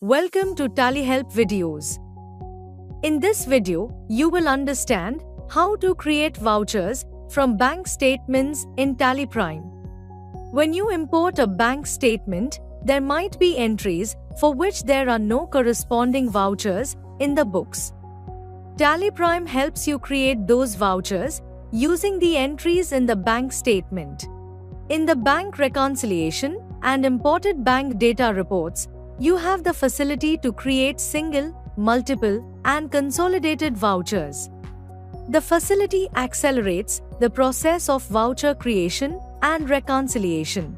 Welcome to TallyHelp videos. In this video, you will understand how to create vouchers from bank statements in TallyPrime. When you import a bank statement, there might be entries for which there are no corresponding vouchers in the books. TallyPrime helps you create those vouchers using the entries in the bank statement. In the bank reconciliation and imported bank data reports, you have the facility to create single, multiple, and consolidated vouchers. The facility accelerates the process of voucher creation and reconciliation.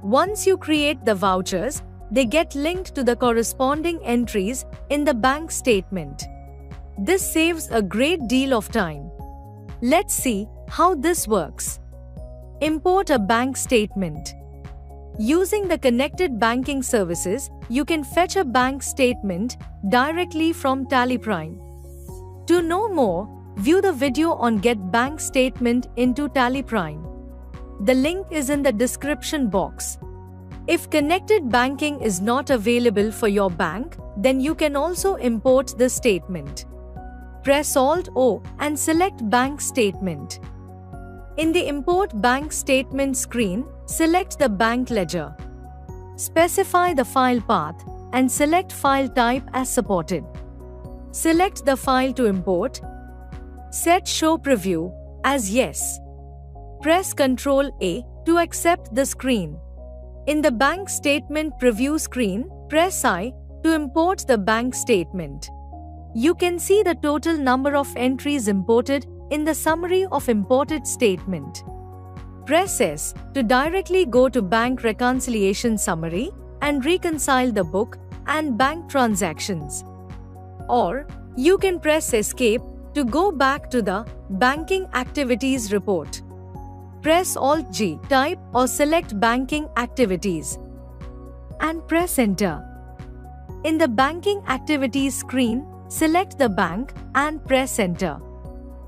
Once you create the vouchers, they get linked to the corresponding entries in the bank statement. This saves a great deal of time. Let's see how this works. Import a bank statement. Using the connected banking services, you can fetch a bank statement directly from TallyPrime. To know more, view the video on Get Bank Statement into TallyPrime. The link is in the description box. If connected banking is not available for your bank, then you can also import the statement. Press Alt-O and select Bank Statement. In the Import Bank Statement screen, select the bank ledger. Specify the file path and select file type as supported. Select the file to import. Set Show Preview as Yes. Press Ctrl-A to accept the screen. In the Bank Statement Preview screen, press I to import the bank statement. You can see the total number of entries imported in the Summary of Imported Statement. Press S to directly go to Bank Reconciliation Summary and reconcile the book and bank transactions. Or, you can press Escape to go back to the Banking Activities report. Press Alt-G, type or select Banking Activities, and press Enter. In the Banking Activities screen, select the bank and press Enter.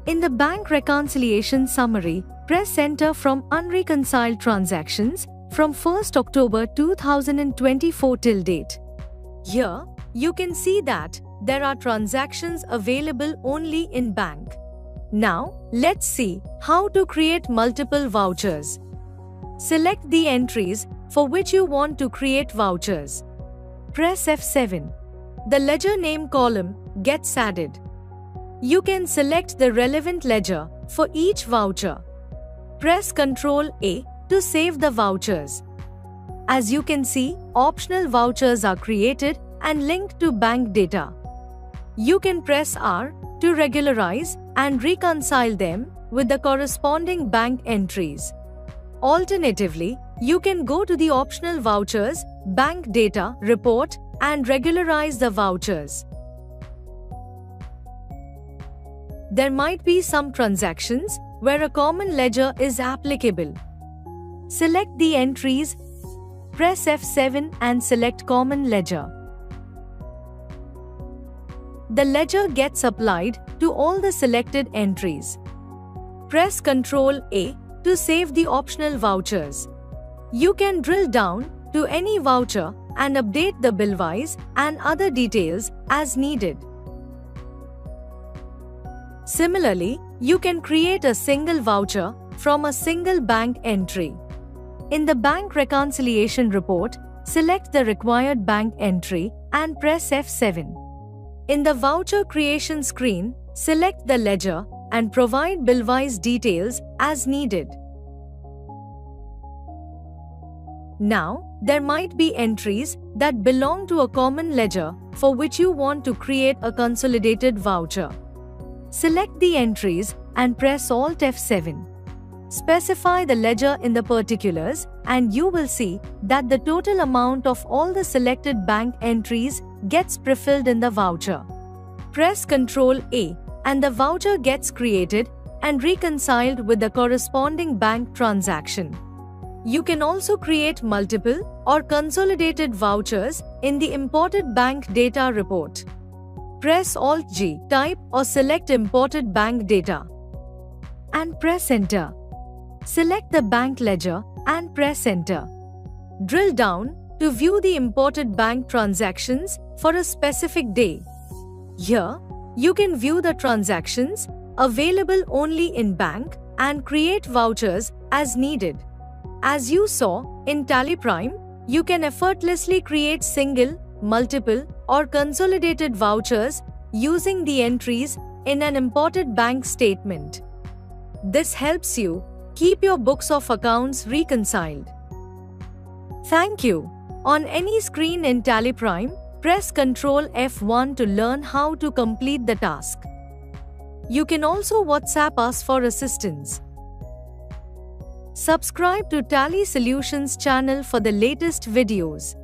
In the Bank Reconciliation Summary, press Enter from Unreconciled Transactions from 1st October 2024 till date. Here, you can see that there are transactions available only in bank. Now, let's see how to create multiple vouchers. Select the entries for which you want to create vouchers. Press F7. The ledger name column gets added. You can select the relevant ledger for each voucher. Press Ctrl-A to save the vouchers. As you can see, optional vouchers are created and linked to bank data. You can press R to regularize and reconcile them with the corresponding bank entries. Alternatively, you can go to the Optional Vouchers Bank Data report and regularize the vouchers. There might be some transactions where a common ledger is applicable. Select the entries, press F7 and select Common Ledger. The ledger gets applied to all the selected entries. Press Ctrl-A to save the optional vouchers. You can drill down to any voucher and update the billwise and other details as needed. Similarly, you can create a single voucher from a single bank entry. In the Bank Reconciliation report, select the required bank entry and press F7. In the Voucher Creation screen, select the ledger and provide billwise details as needed. Now, there might be entries that belong to a common ledger for which you want to create a consolidated voucher. Select the entries and press Alt F7. Specify the ledger in the particulars and you will see that the total amount of all the selected bank entries gets prefilled in the voucher. Press Ctrl-A and the voucher gets created and reconciled with the corresponding bank transaction. You can also create multiple or consolidated vouchers in the Imported Bank Data report. Press Alt-G, type or select Imported Bank Data, and press Enter. Select the bank ledger and press Enter. Drill down to view the imported bank transactions for a specific day. Here, you can view the transactions available only in bank and create vouchers as needed. As you saw, in TallyPrime, you can effortlessly create single, multiple, or consolidated vouchers using the entries in an imported bank statement. This helps you keep your books of accounts reconciled. Thank you. On any screen in TallyPrime, press Ctrl F1 to learn how to complete the task. You can also WhatsApp us for assistance. Subscribe to Tally Solutions channel for the latest videos.